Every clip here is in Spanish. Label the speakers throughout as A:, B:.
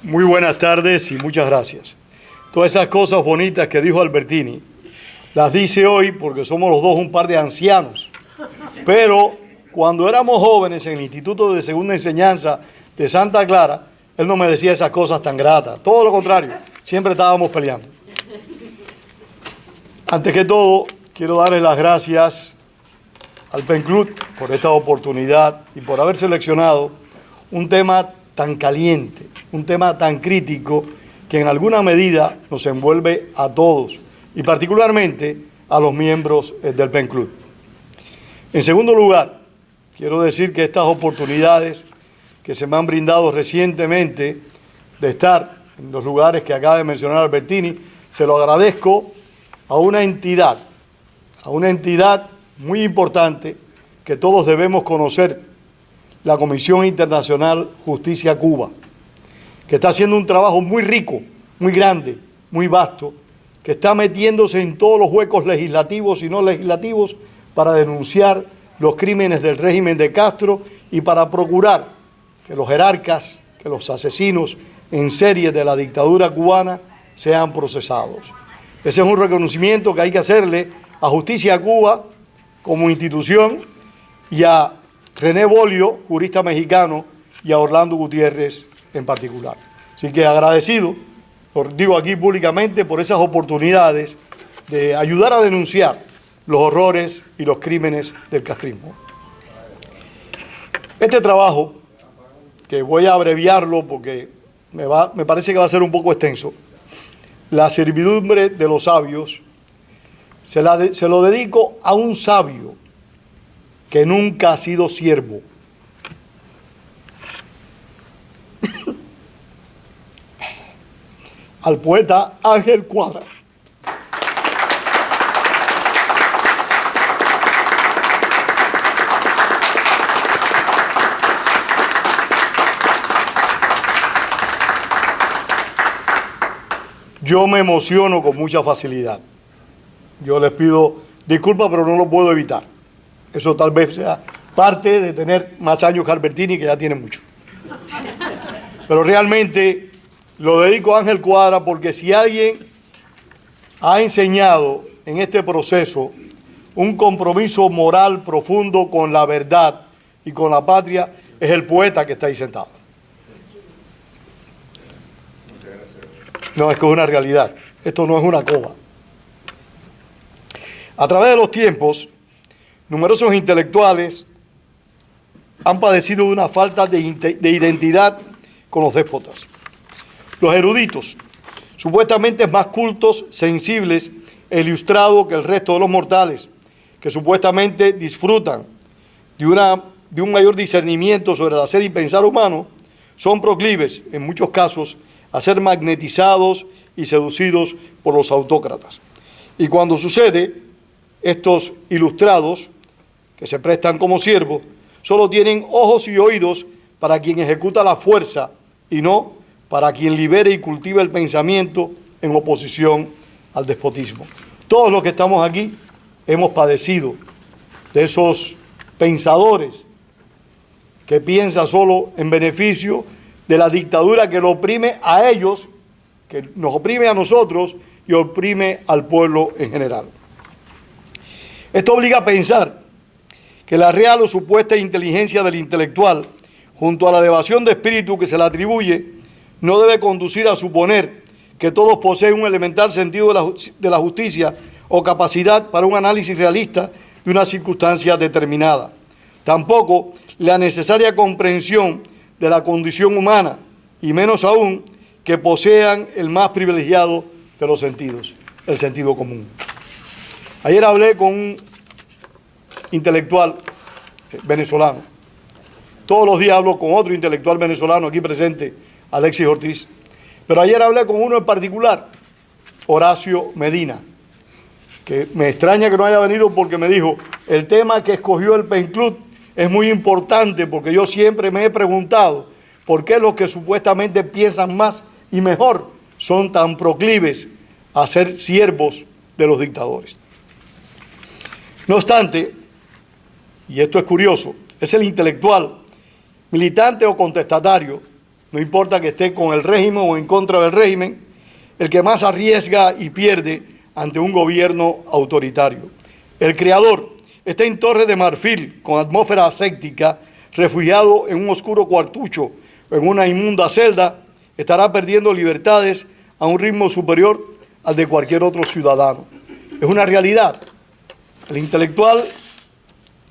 A: Muy buenas tardes y muchas gracias. Todas esas cosas bonitas que dijo Albertini, las dice hoy porque somos los dos un par de ancianos. Pero cuando éramos jóvenes en el Instituto de Segunda Enseñanza de Santa Clara, él no me decía esas cosas tan gratas. Todo lo contrario, siempre estábamos peleando. Antes que todo, quiero darles las gracias al PEN Club por esta oportunidad y por haber seleccionado un tema tan caliente, un tema tan crítico que en alguna medida nos envuelve a todos y particularmente a los miembros del PEN Club. En segundo lugar, quiero decir que estas oportunidades que se me han brindado recientemente de estar en los lugares que acaba de mencionar Albertini, se lo agradezco a una entidad muy importante que todos debemos conocer, la Comisión Internacional Justicia Cuba, que está haciendo un trabajo muy rico, muy grande, muy vasto, que está metiéndose en todos los huecos legislativos y no legislativos para denunciar los crímenes del régimen de Castro y para procurar que los jerarcas, que los asesinos en serie de la dictadura cubana sean procesados. Ese es un reconocimiento que hay que hacerle a Justicia Cuba como institución y a René Bolio, jurista mexicano, y a Orlando Gutiérrez en particular. Así que agradecido, digo aquí públicamente, por esas oportunidades de ayudar a denunciar los horrores y los crímenes del castrismo. Este trabajo, que voy a abreviarlo porque me parece que va a ser un poco extenso, La servidumbre de los sabios, se lo dedico a un sabio que nunca ha sido siervo. Al poeta Ángel Cuadra. Yo me emociono con mucha facilidad. Yo les pido disculpas, pero no lo puedo evitar. Eso tal vez sea parte de tener más años que Albertini, que ya tiene mucho. Pero realmente lo dedico a Ángel Cuadra porque si alguien ha enseñado en este proceso un compromiso moral profundo con la verdad y con la patria, es el poeta que está ahí sentado. No, es que es una realidad. Esto no es una coba. A través de los tiempos, numerosos intelectuales han padecido de una falta de identidad con los déspotas. Los eruditos, supuestamente más cultos, sensibles e ilustrados que el resto de los mortales, que supuestamente disfrutan de un mayor discernimiento sobre el hacer y pensar humano, son proclives, en muchos casos, a ser magnetizados y seducidos por los autócratas. Y cuando sucede, estos ilustrados, que se prestan como siervos, solo tienen ojos y oídos para quien ejecuta la fuerza y no para quien libera y cultiva el pensamiento en oposición al despotismo. Todos los que estamos aquí hemos padecido de esos pensadores que piensan solo en beneficio de la dictadura que lo oprime a ellos, que nos oprime a nosotros y oprime al pueblo en general. Esto obliga a pensar que la real o supuesta inteligencia del intelectual, junto a la elevación de espíritu que se le atribuye, no debe conducir a suponer que todos poseen un elemental sentido de la justicia o capacidad para un análisis realista de una circunstancia determinada. Tampoco la necesaria comprensión de la condición humana, y menos aún que posean el más privilegiado de los sentidos, el sentido común. Ayer hablé con un intelectual venezolano. Todos los días hablo con otro intelectual venezolano aquí presente, Alexis Ortiz. Pero ayer hablé con uno en particular, Horacio Medina, que me extraña que no haya venido porque me dijo, el tema que escogió el PEN Club es muy importante porque yo siempre me he preguntado por qué los que supuestamente piensan más y mejor son tan proclives a ser siervos de los dictadores. No obstante, y esto es curioso, es el intelectual, militante o contestatario, no importa que esté con el régimen o en contra del régimen, el que más arriesga y pierde ante un gobierno autoritario. El creador está en Torre de Marfil, con atmósfera aséptica, refugiado en un oscuro cuartucho o en una inmunda celda, estará perdiendo libertades a un ritmo superior al de cualquier otro ciudadano. Es una realidad. El intelectual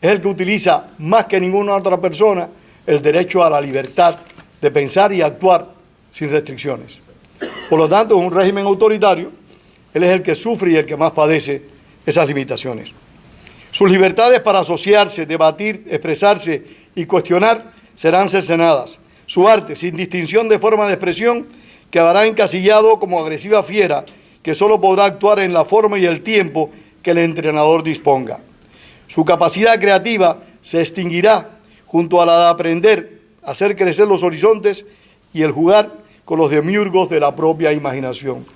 A: es el que utiliza más que ninguna otra persona el derecho a la libertad de pensar y actuar sin restricciones. Por lo tanto, en un régimen autoritario, él es el que sufre y el que más padece esas limitaciones. Sus libertades para asociarse, debatir, expresarse y cuestionar serán cercenadas. Su arte, sin distinción de forma de expresión, quedará encasillado como agresiva fiera que solo podrá actuar en la forma y el tiempo que el entrenador disponga. Su capacidad creativa se extinguirá junto a la de aprender a hacer crecer los horizontes y el jugar con los demiurgos de la propia imaginación.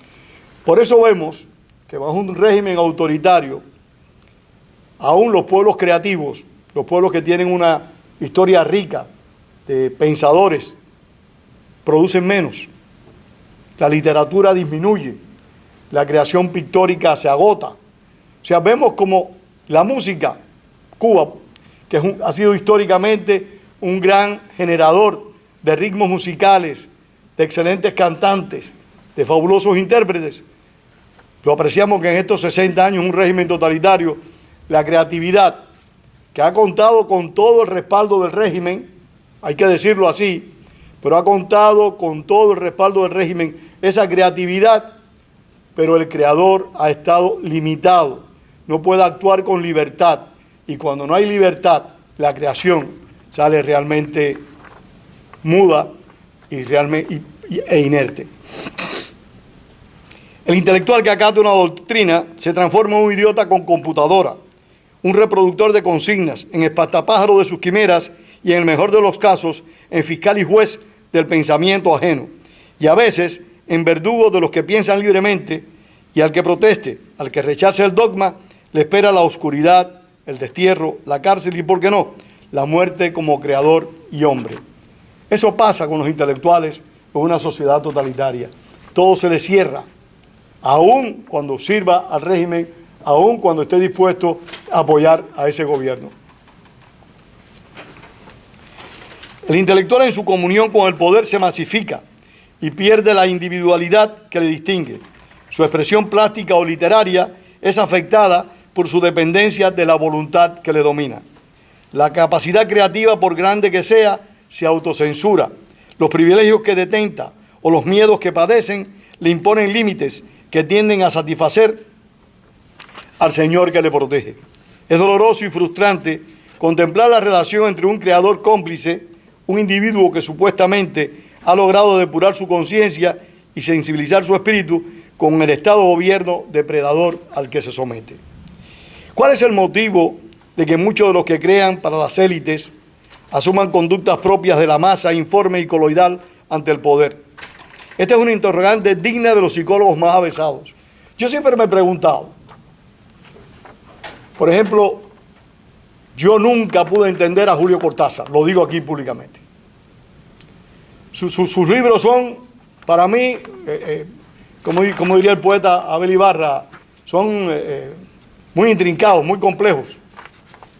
A: Por eso vemos que bajo un régimen autoritario, aún los pueblos creativos, los pueblos que tienen una historia rica de pensadores, producen menos. La literatura disminuye, la creación pictórica se agota. O sea, vemos como la música, Cuba, que ha sido históricamente un gran generador de ritmos musicales, de excelentes cantantes, de fabulosos intérpretes. Lo apreciamos que en estos 60 años, un régimen totalitario, la creatividad, que ha contado con todo el respaldo del régimen, hay que decirlo así, pero ha contado con todo el respaldo del régimen, esa creatividad, pero el creador ha estado limitado, no puede actuar con libertad, y cuando no hay libertad, la creación sale realmente muda e inerte. El intelectual que acata una doctrina se transforma en un idiota con computadora, un reproductor de consignas, en espantapájaro de sus quimeras y, en el mejor de los casos, en fiscal y juez del pensamiento ajeno, y a veces en verdugo de los que piensan libremente, y al que proteste, al que rechace el dogma, le espera la oscuridad, el destierro, la cárcel y, ¿por qué no?, la muerte como creador y hombre. Eso pasa con los intelectuales en una sociedad totalitaria. Todo se les cierra, aun cuando sirva al régimen, aun cuando esté dispuesto a apoyar a ese gobierno. El intelectual en su comunión con el poder se masifica y pierde la individualidad que le distingue. Su expresión plástica o literaria es afectada por su dependencia de la voluntad que le domina. La capacidad creativa, por grande que sea, se autocensura. Los privilegios que detenta o los miedos que padecen le imponen límites que tienden a satisfacer al Señor que le protege. Es doloroso y frustrante contemplar la relación entre un creador cómplice, un individuo que supuestamente ha logrado depurar su conciencia y sensibilizar su espíritu, con el Estado gobierno depredador al que se somete. ¿Cuál es el motivo de que muchos de los que crean para las élites asuman conductas propias de la masa informe y coloidal ante el poder? Esta es una interrogante digna de los psicólogos más avesados. Yo siempre me he preguntado, por ejemplo, yo nunca pude entender a Julio Cortázar, lo digo aquí públicamente. Sus libros son, para mí, como diría el poeta Abel Ibarra, son muy intrincados, muy complejos.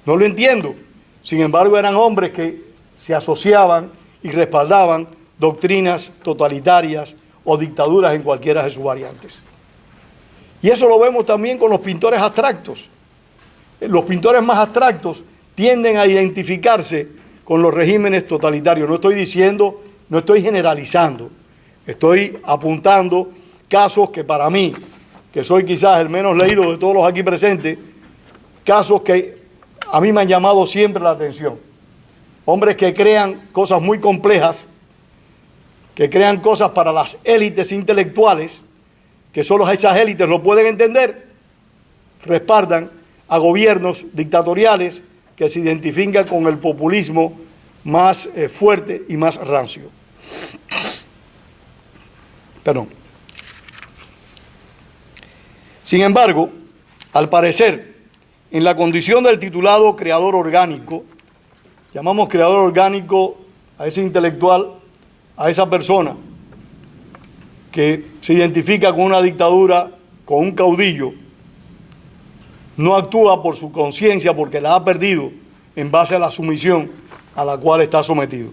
A: No lo entiendo. Sin embargo, eran hombres que se asociaban y respaldaban doctrinas totalitarias o dictaduras en cualquiera de sus variantes. Y eso lo vemos también con los pintores abstractos. Los pintores más abstractos tienden a identificarse con los regímenes totalitarios. No estoy diciendo, no estoy generalizando, estoy apuntando casos que para mí, que soy quizás el menos leído de todos los aquí presentes, casos que a mí me han llamado siempre la atención. Hombres que crean cosas muy complejas, que crean cosas para las élites intelectuales, que solo esas élites lo pueden entender, respaldan a gobiernos dictatoriales que se identifican con el populismo más fuerte y más rancio. Perdón. Sin embargo, al parecer, en la condición del titulado creador orgánico, llamamos creador orgánico a ese intelectual a esa persona que se identifica con una dictadura, con un caudillo, no actúa por su conciencia porque la ha perdido en base a la sumisión a la cual está sometido.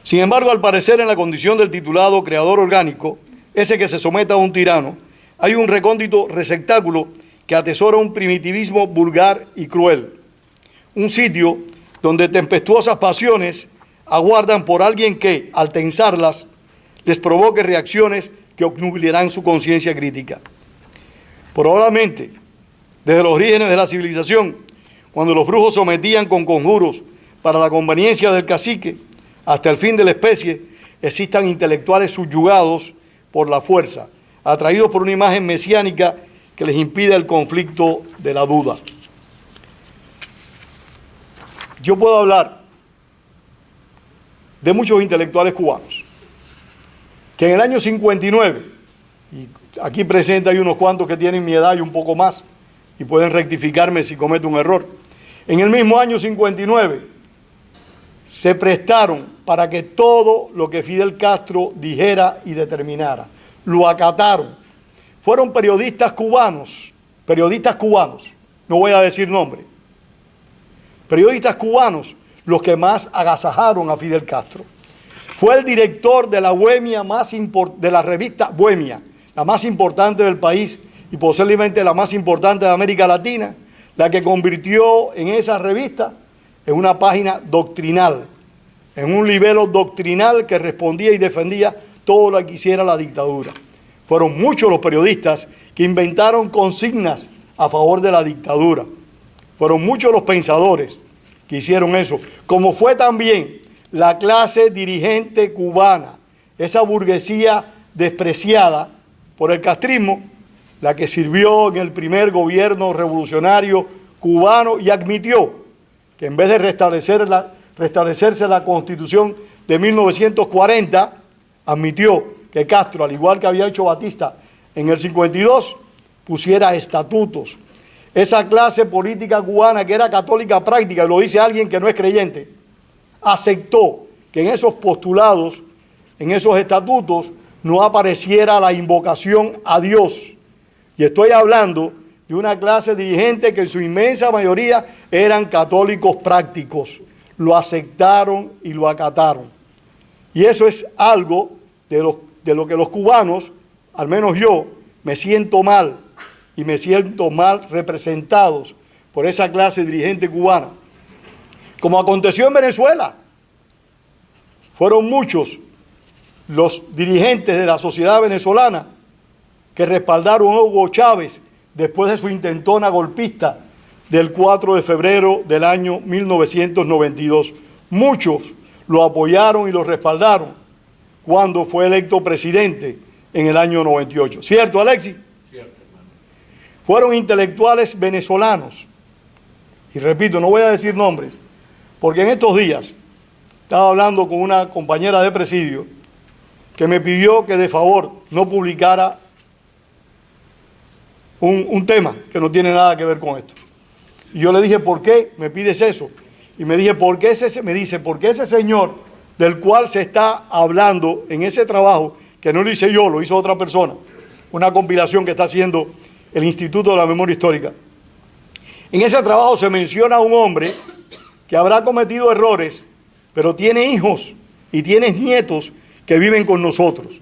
A: Sin embargo, al parecer, en la condición del titulado creador orgánico, ese que se someta a un tirano, hay un recóndito receptáculo que atesora un primitivismo vulgar y cruel. Un sitio donde tempestuosas pasiones aguardan por alguien que, al tensarlas, les provoque reacciones que obnubilarán su conciencia crítica. Probablemente, desde los orígenes de la civilización, cuando los brujos sometían con conjuros para la conveniencia del cacique, hasta el fin de la especie, existan intelectuales subyugados por la fuerza, atraídos por una imagen mesiánica que les impide el conflicto de la duda. Yo puedo hablar de muchos intelectuales cubanos, que en el año 59, y aquí presente hay unos cuantos que tienen mi edad y un poco más, y pueden rectificarme si cometo un error. En el mismo año 59, se prestaron para que todo lo que Fidel Castro dijera y determinara, lo acataron. Fueron periodistas cubanos, no voy a decir nombre, periodistas cubanos los que más agasajaron a Fidel Castro. Fue el director de la Bohemia de la revista Bohemia, la más importante del país y posiblemente la más importante de América Latina, la que convirtió en esa revista en una página doctrinal, en un libelo doctrinal que respondía y defendía todo lo que hiciera la dictadura. Fueron muchos los periodistas que inventaron consignas a favor de la dictadura. Fueron muchos los pensadores que hicieron eso, como fue también la clase dirigente cubana, esa burguesía despreciada por el castrismo, la que sirvió en el primer gobierno revolucionario cubano y admitió que en vez de restablecerse la Constitución de 1940, admitió que Castro, al igual que había hecho Batista en el 52, pusiera estatutos. Esa clase política cubana que era católica práctica, y lo dice alguien que no es creyente, aceptó que en esos postulados, en esos estatutos, no apareciera la invocación a Dios. Y estoy hablando de una clase dirigente que en su inmensa mayoría eran católicos prácticos. Lo aceptaron y lo acataron. Y eso es algo de lo que los cubanos, al menos yo, me siento mal, y me siento mal representados por esa clase dirigente cubana. Como aconteció en Venezuela, fueron muchos los dirigentes de la sociedad venezolana que respaldaron a Hugo Chávez después de su intentona golpista del 4 de febrero del año 1992. Muchos lo apoyaron y lo respaldaron cuando fue electo presidente en el año 98. ¿Cierto, Alexis? Cierto, hermano. Fueron intelectuales venezolanos. Y repito, no voy a decir nombres, porque en estos días estaba hablando con una compañera de presidio que me pidió que de favor no publicara un tema que no tiene nada que ver con esto. Y yo le dije, ¿por qué me pides eso? Y me dice, porque ese señor del cual se está hablando en ese trabajo, que no lo hice yo, lo hizo otra persona, una compilación que está haciendo el Instituto de la Memoria Histórica. En ese trabajo se menciona a un hombre que habrá cometido errores, pero tiene hijos y tiene nietos que viven con nosotros.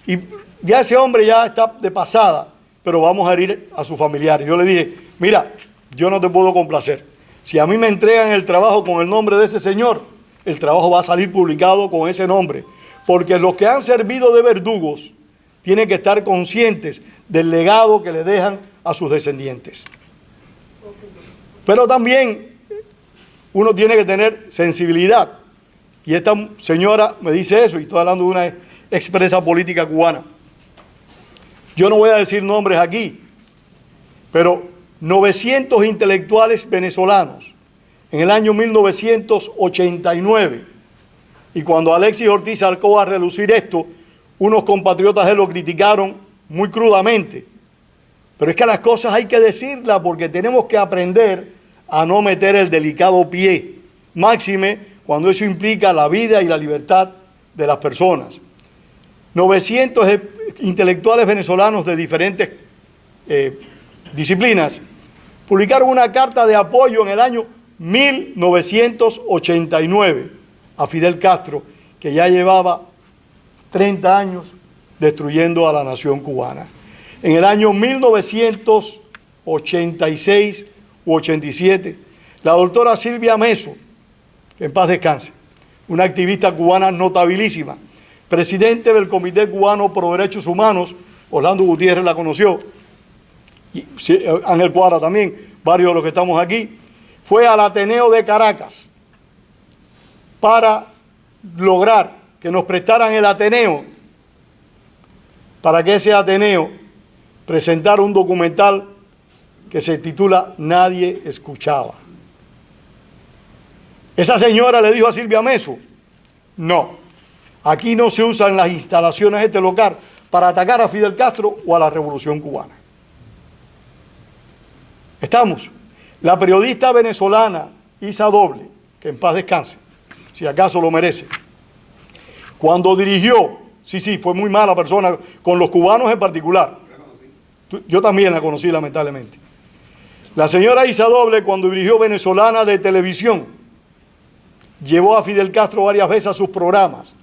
A: Y ya ese hombre ya está de pasada, pero vamos a herir a sus familiares. Yo le dije, mira, yo no te puedo complacer. Si a mí me entregan el trabajo con el nombre de ese señor, el trabajo va a salir publicado con ese nombre. Porque los que han servido de verdugos tienen que estar conscientes del legado que le dejan a sus descendientes. Pero también uno tiene que tener sensibilidad. Y esta señora me dice eso, y estoy hablando de una expresa política cubana. Yo no voy a decir nombres aquí, pero 900 intelectuales venezolanos en el año 1989, y cuando Alexis Ortiz sacó a relucir esto, unos compatriotas de él lo criticaron muy crudamente. Pero es que las cosas hay que decirlas porque tenemos que aprender a no meter el delicado pie, máxime cuando eso implica la vida y la libertad de las personas. 900 intelectuales venezolanos de diferentes disciplinas publicaron una carta de apoyo en el año 1989 a Fidel Castro, que ya llevaba 30 años destruyendo a la nación cubana. En el año 1986 u 87, la doctora Silvia Meso, que en paz descanse, una activista cubana notabilísima, presidente del Comité Cubano Pro Derechos Humanos, Orlando Gutiérrez la conoció, y Ángel Cuadra también, varios de los que estamos aquí, fue al Ateneo de Caracas para lograr que nos prestaran el Ateneo, para que ese Ateneo presentara un documental que se titula Nadie escuchaba. Esa señora le dijo a Silvia Meso, no, aquí no se usan las instalaciones de este local para atacar a Fidel Castro o a la Revolución Cubana. Estamos. La periodista venezolana Isa Doble, que en paz descanse, si acaso lo merece, cuando dirigió, sí, fue muy mala persona, con los cubanos en particular. Yo también la conocí, lamentablemente. La señora Isa Doble, cuando dirigió Venezolana de Televisión, llevó a Fidel Castro varias veces a sus programas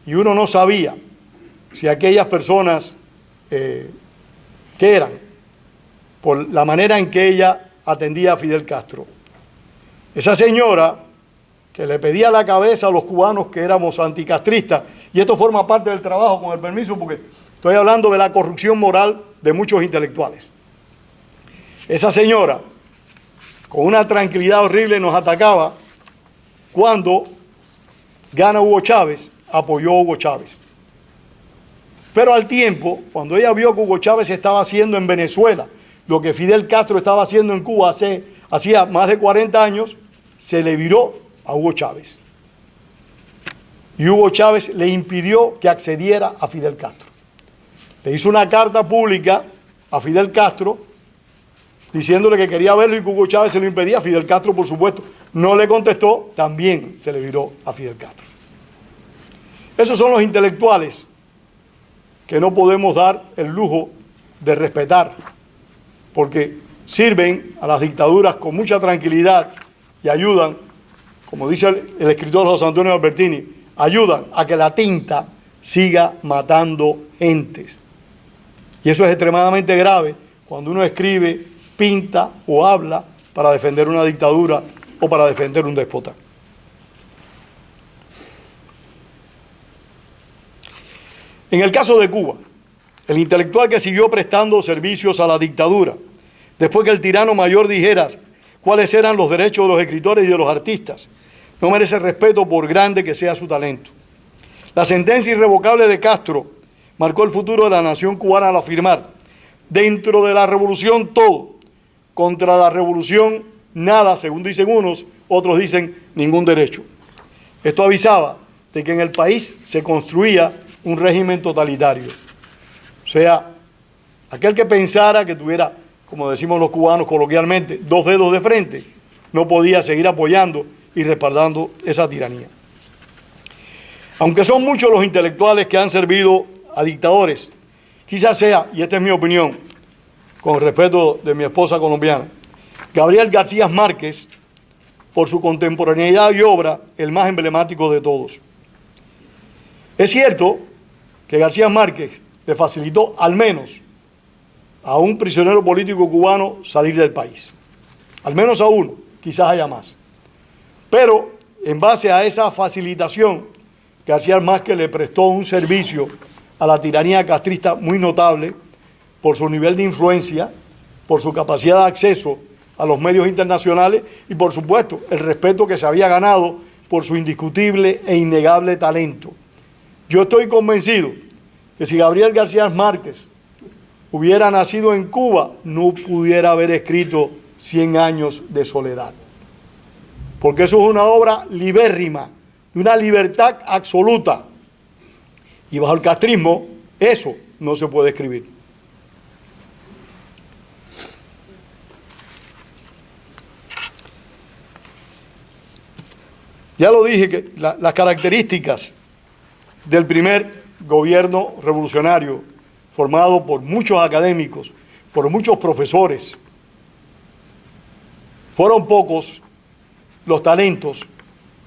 A: y uno no sabía si aquellas personas, ¿qué eran? Por la manera en que ella atendía a Fidel Castro. Esa señora que le pedía la cabeza a los cubanos que éramos anticastristas, y esto forma parte del trabajo, con el permiso, porque estoy hablando de la corrupción moral de muchos intelectuales. Esa señora, con una tranquilidad horrible, nos atacaba cuando gana Hugo Chávez, apoyó a Hugo Chávez. Pero al tiempo, cuando ella vio que Hugo Chávez estaba haciendo en Venezuela lo que Fidel Castro estaba haciendo en Cuba hacía más de 40 años, se le viró a Hugo Chávez. Y Hugo Chávez le impidió que accediera a Fidel Castro. Le hizo una carta pública a Fidel Castro diciéndole que quería verlo y que Hugo Chávez se lo impedía. Fidel Castro, por supuesto, no le contestó, también se le viró a Fidel Castro. Esos son los intelectuales que no podemos dar el lujo de respetar, porque sirven a las dictaduras con mucha tranquilidad y ayudan, como dice el escritor José Antonio Albertini, ayudan a que la tinta siga matando gentes. Y eso es extremadamente grave cuando uno escribe, pinta o habla para defender una dictadura o para defender un déspota. En el caso de Cuba, el intelectual que siguió prestando servicios a la dictadura, después que el tirano mayor dijera cuáles eran los derechos de los escritores y de los artistas, no merece respeto por grande que sea su talento. La sentencia irrevocable de Castro marcó el futuro de la nación cubana al afirmar: dentro de la revolución todo, contra la revolución nada, según dicen unos, otros dicen ningún derecho. Esto avisaba de que en el país se construía un régimen totalitario. O sea, aquel que pensara que tuviera, como decimos los cubanos coloquialmente, dos dedos de frente, no podía seguir apoyando y respaldando esa tiranía. Aunque son muchos los intelectuales que han servido a dictadores, quizás sea, y esta es mi opinión, con respeto de mi esposa colombiana, Gabriel García Márquez, por su contemporaneidad y obra, el más emblemático de todos. Es cierto que García Márquez le facilitó al menos a un prisionero político cubano salir del país. Al menos a uno, quizás haya más. Pero en base a esa facilitación, García Márquez le prestó un servicio a la tiranía castrista muy notable por su nivel de influencia, por su capacidad de acceso a los medios internacionales y, por supuesto, el respeto que se había ganado por su indiscutible e innegable talento. Yo estoy convencido que si Gabriel García Márquez hubiera nacido en Cuba, no pudiera haber escrito 100 años de soledad. Porque eso es una obra libérrima, de una libertad absoluta. Y bajo el castrismo, eso no se puede escribir. Ya lo dije, que las características del primer gobierno revolucionario, formado por muchos académicos, por muchos profesores, fueron pocos los talentos,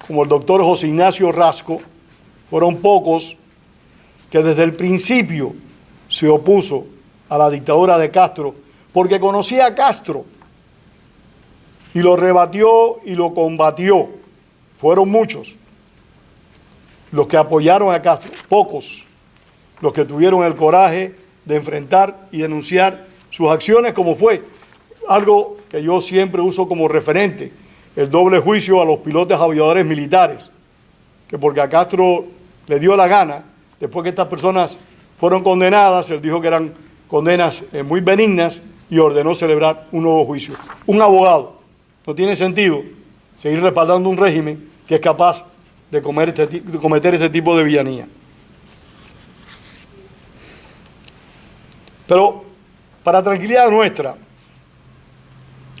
A: como el doctor José Ignacio Rasco, fueron pocos que desde el principio se opuso a la dictadura de Castro, porque conocía a Castro y lo rebatió y lo combatió. Fueron muchos los que apoyaron a Castro, pocos los que tuvieron el coraje de enfrentar y denunciar sus acciones, como fue algo que yo siempre uso como referente, el doble juicio a los pilotos aviadores militares, que porque a Castro le dio la gana, después que estas personas fueron condenadas, él dijo que eran condenas muy benignas y ordenó celebrar un nuevo juicio. Un abogado, no tiene sentido seguir respaldando un régimen que es capaz de cometer este tipo de villanía. Pero para tranquilidad nuestra,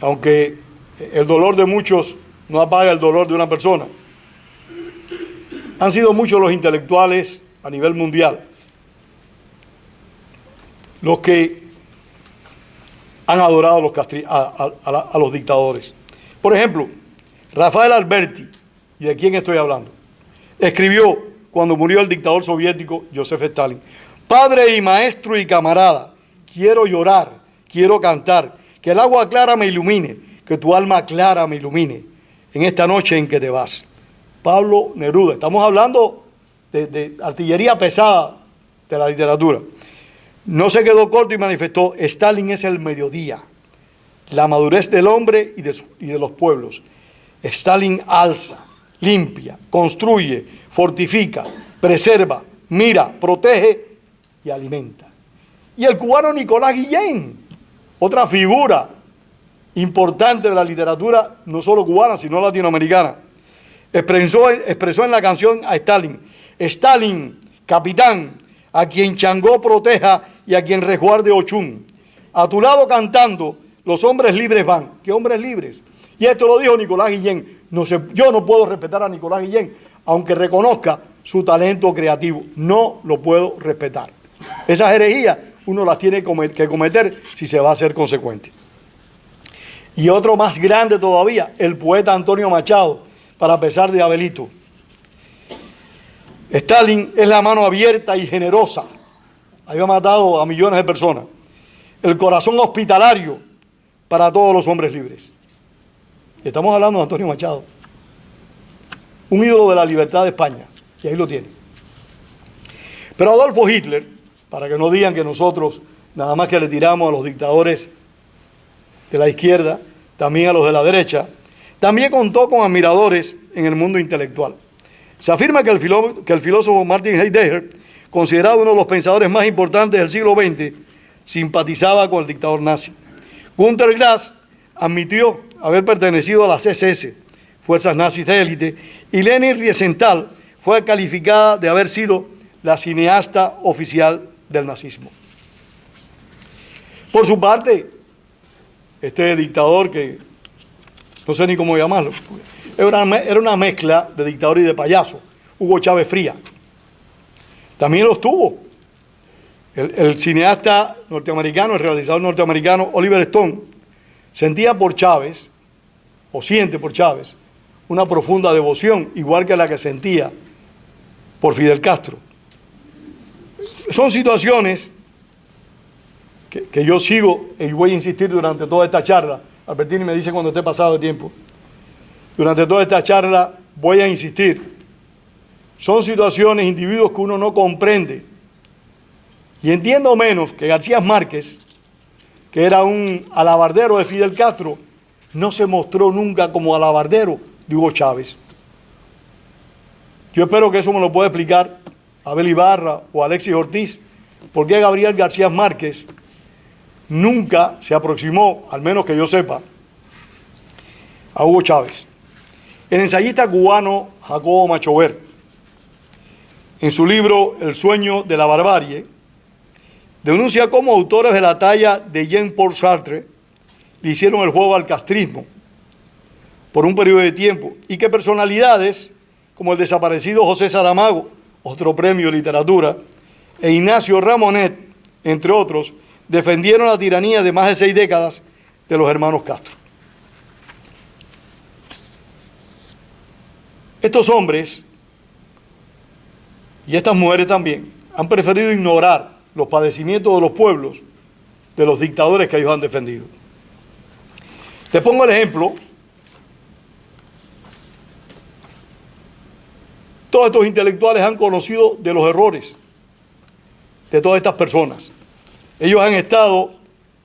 A: aunque el dolor de muchos no apaga el dolor de una persona, han sido muchos los intelectuales a nivel mundial los que han adorado a los dictadores. Por ejemplo, Rafael Alberti, ¿y de quién estoy hablando?, escribió cuando murió el dictador soviético Joseph Stalin: padre y maestro y camarada, quiero llorar, quiero cantar, que el agua clara me ilumine, que tu alma clara me ilumine, en esta noche en que te vas. Pablo Neruda. Estamos hablando de artillería pesada de la literatura. No se quedó corto y manifestó: Stalin es el mediodía, la madurez del hombre y de los pueblos. Stalin alza, limpia, construye, fortifica, preserva, mira, protege y alimenta. Y el cubano Nicolás Guillén, otra figura importante de la literatura, no solo cubana, sino latinoamericana, expresó en la canción a Stalin: Stalin, capitán, a quien Changó proteja y a quien resguarde Ochún. A tu lado cantando, los hombres libres van. ¿Qué hombres libres? Y esto lo dijo Nicolás Guillén. Yo no puedo respetar a Nicolás Guillén, aunque reconozca su talento creativo. No lo puedo respetar. Esas herejías uno las tiene que cometer si se va a ser consecuente. Y otro más grande todavía, el poeta Antonio Machado, para pesar de Abelito. Stalin es la mano abierta y generosa. Había matado a millones de personas. El corazón hospitalario para todos los hombres libres. Estamos hablando de Antonio Machado, un ídolo de la libertad de España, y ahí lo tiene. Pero Adolfo Hitler, para que no digan que nosotros nada más que le tiramos a los dictadores de la izquierda, también a los de la derecha, también contó con admiradores en el mundo intelectual. Se afirma que el filósofo Martin Heidegger, considerado uno de los pensadores más importantes del siglo XX, simpatizaba con el dictador nazi. Günter Grass admitió haber pertenecido a las SS, fuerzas nazis de élite, y Leni Riefenstahl fue calificada de haber sido la cineasta oficial del nazismo. Por su parte, este dictador, que no sé ni cómo llamarlo, era una mezcla de dictador y de payaso, Hugo Chávez Frías. También los tuvo. El cineasta norteamericano, el realizador norteamericano Oliver Stone, sentía por Chávez, o siente por Chávez, una profunda devoción, igual que la que sentía por Fidel Castro. Son situaciones que yo sigo y voy a insistir durante toda esta charla. Albertini me dice cuando esté pasado de tiempo. Durante toda esta charla voy a insistir. Son situaciones, individuos que uno no comprende. Y entiendo menos que García Márquez, que era un alabardero de Fidel Castro, no se mostró nunca como alabardero de Hugo Chávez. Yo espero que eso me lo pueda explicar Abel Ibarra o Alexis Ortiz, por qué Gabriel García Márquez nunca se aproximó, al menos que yo sepa, a Hugo Chávez. El ensayista cubano Jacobo Machover, en su libro El sueño de la barbarie, denuncia cómo autores de la talla de Jean-Paul Sartre le hicieron el juego al castrismo por un periodo de tiempo y que personalidades como el desaparecido José Saramago, otro premio de literatura, e Ignacio Ramonet, entre otros, defendieron la tiranía de más de 6 décadas de los hermanos Castro. Estos hombres, y estas mujeres también, han preferido ignorar los padecimientos de los pueblos de los dictadores que ellos han defendido. Les pongo el ejemplo. Todos estos intelectuales han conocido de los errores de todas estas personas. Ellos han estado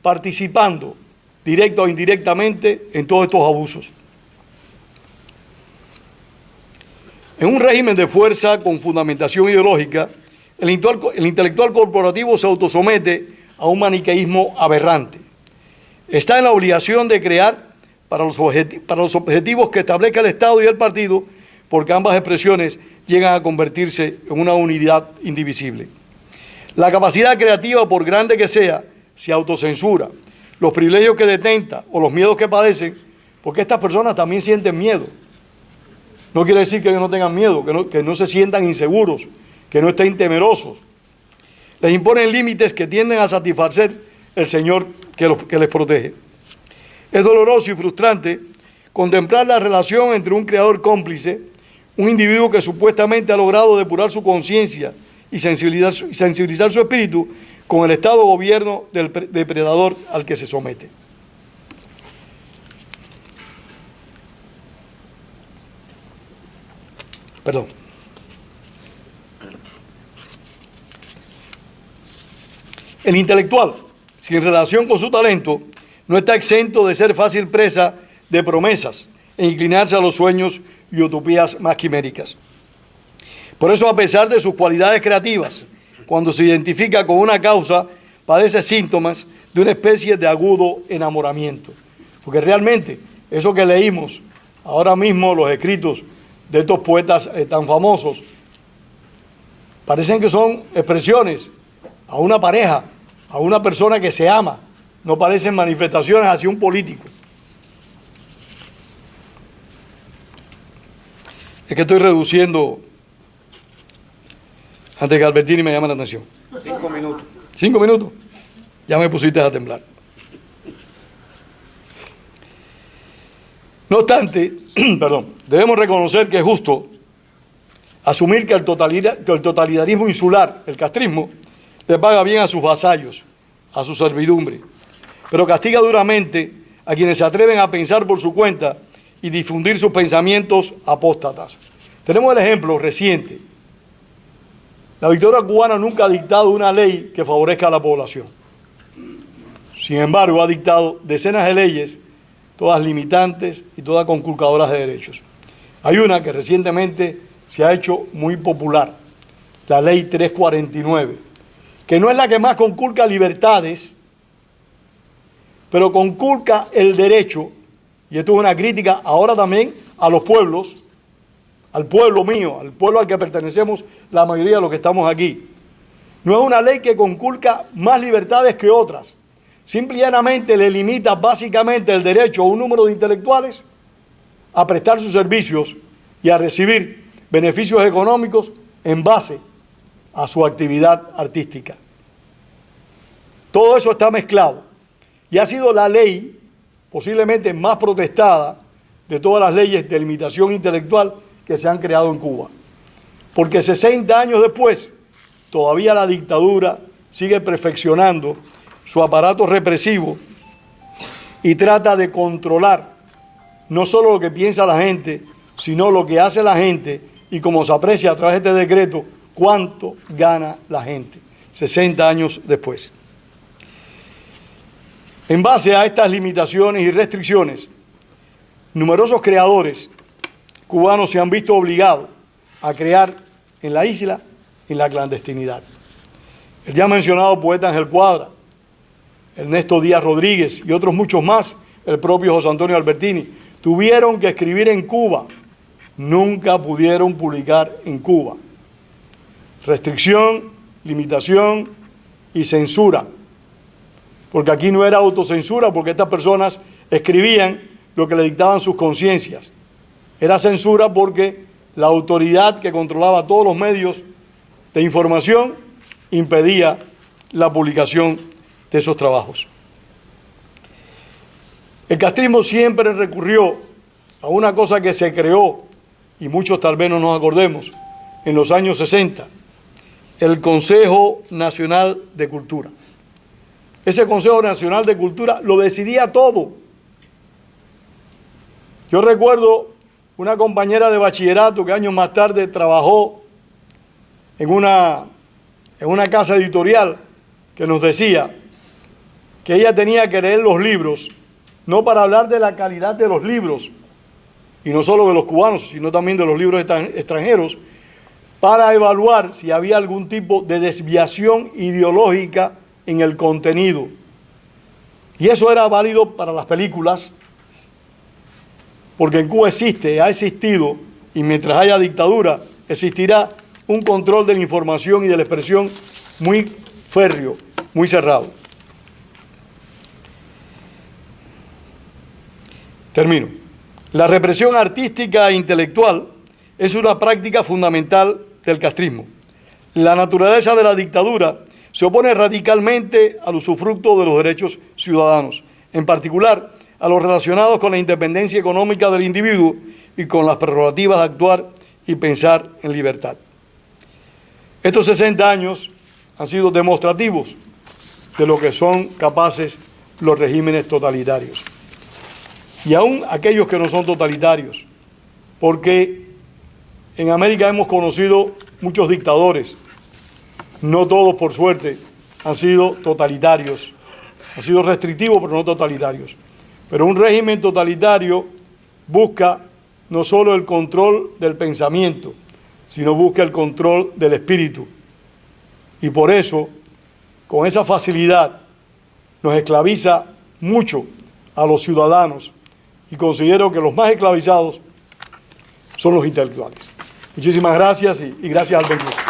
A: participando, directa o indirectamente, en todos estos abusos. En un régimen de fuerza con fundamentación ideológica, el intelectual corporativo se autosomete a un maniqueísmo aberrante. Está en la obligación de crear para los objetivos que establezca el Estado y el partido, porque ambas expresiones llegan a convertirse en una unidad indivisible. La capacidad creativa, por grande que sea, se autocensura. Los privilegios que detenta o los miedos que padecen, porque estas personas también sienten miedo. No quiere decir que ellos no tengan miedo, que no se sientan inseguros, que no estén temerosos. Les imponen límites que tienden a satisfacer el Señor que les protege. Es doloroso y frustrante contemplar la relación entre un creador cómplice, un individuo que supuestamente ha logrado depurar su conciencia y sensibilizar su espíritu, con el Estado o gobierno del depredador al que se somete. Perdón. El intelectual, sin relación con su talento, no está exento de ser fácil presa de promesas e inclinarse a los sueños y utopías más quiméricas. Por eso, a pesar de sus cualidades creativas, cuando se identifica con una causa, padece síntomas de una especie de agudo enamoramiento. Porque realmente, eso que leímos ahora mismo, los escritos de estos poetas tan famosos, parecen que son expresiones a una pareja, a una persona que se ama, no parecen manifestaciones hacia un político. Es que estoy reduciendo, antes que Albertini me llame la atención.
B: 5 minutos.
A: 5 minutos. Ya me pusiste a temblar. No obstante, perdón, debemos reconocer que es justo asumir que el totalitarismo insular, el castrismo, le paga bien a sus vasallos, a su servidumbre, pero castiga duramente a quienes se atreven a pensar por su cuenta y difundir sus pensamientos apóstatas. Tenemos el ejemplo reciente. La dictadura cubana nunca ha dictado una ley que favorezca a la población. Sin embargo, ha dictado decenas de leyes, todas limitantes y todas conculcadoras de derechos. Hay una que recientemente se ha hecho muy popular, la Ley 349, que no es la que más conculca libertades, pero conculca el derecho, y esto es una crítica ahora también a los pueblos, al pueblo mío, al pueblo al que pertenecemos la mayoría de los que estamos aquí. No es una ley que conculca más libertades que otras, simple y llanamente le limita básicamente el derecho a un número de intelectuales a prestar sus servicios y a recibir beneficios económicos en base a su actividad artística. Todo eso está mezclado y ha sido la ley posiblemente más protestada de todas las leyes de limitación intelectual que se han creado en Cuba. Porque 60 años después, todavía la dictadura sigue perfeccionando su aparato represivo y trata de controlar no solo lo que piensa la gente, sino lo que hace la gente y, como se aprecia a través de este decreto, cuánto gana la gente 60 años después. En base a estas limitaciones y restricciones, numerosos creadores cubanos se han visto obligados a crear en la isla, en la clandestinidad. El ya mencionado poeta Ángel Cuadra, Ernesto Díaz Rodríguez y otros muchos más, el propio José Antonio Albertini, tuvieron que escribir en Cuba, nunca pudieron publicar en Cuba. Restricción, limitación y censura, porque aquí no era autocensura, porque estas personas escribían lo que le dictaban sus conciencias. Era censura porque la autoridad que controlaba todos los medios de información impedía la publicación de esos trabajos. El castrismo siempre recurrió a una cosa que se creó, y muchos tal vez no nos acordemos, en los años 60, el Consejo Nacional de Cultura. Ese Consejo Nacional de Cultura lo decidía todo. Yo recuerdo una compañera de bachillerato que años más tarde trabajó en una casa editorial que nos decía que ella tenía que leer los libros, no para hablar de la calidad de los libros, y no solo de los cubanos, sino también de los libros extranjeros, para evaluar si había algún tipo de desviación ideológica en el contenido. Y eso era válido para las películas, porque en Cuba existe, ha existido, y mientras haya dictadura, existirá un control de la información y de la expresión muy férreo, muy cerrado. Termino. La represión artística e intelectual es una práctica fundamental del castrismo. La naturaleza de la dictadura se opone radicalmente al usufructo de los derechos ciudadanos, en particular a los relacionados con la independencia económica del individuo y con las prerrogativas de actuar y pensar en libertad. Estos 60 años han sido demostrativos de lo que son capaces los regímenes totalitarios. Y aún aquellos que no son totalitarios, porque en América hemos conocido muchos dictadores, no todos por suerte han sido totalitarios, han sido restrictivos pero no totalitarios. Pero un régimen totalitario busca no solo el control del pensamiento, sino busca el control del espíritu. Y por eso, con esa facilidad, nos esclaviza mucho a los ciudadanos, y considero que los más esclavizados son los intelectuales. Muchísimas gracias y gracias al 21.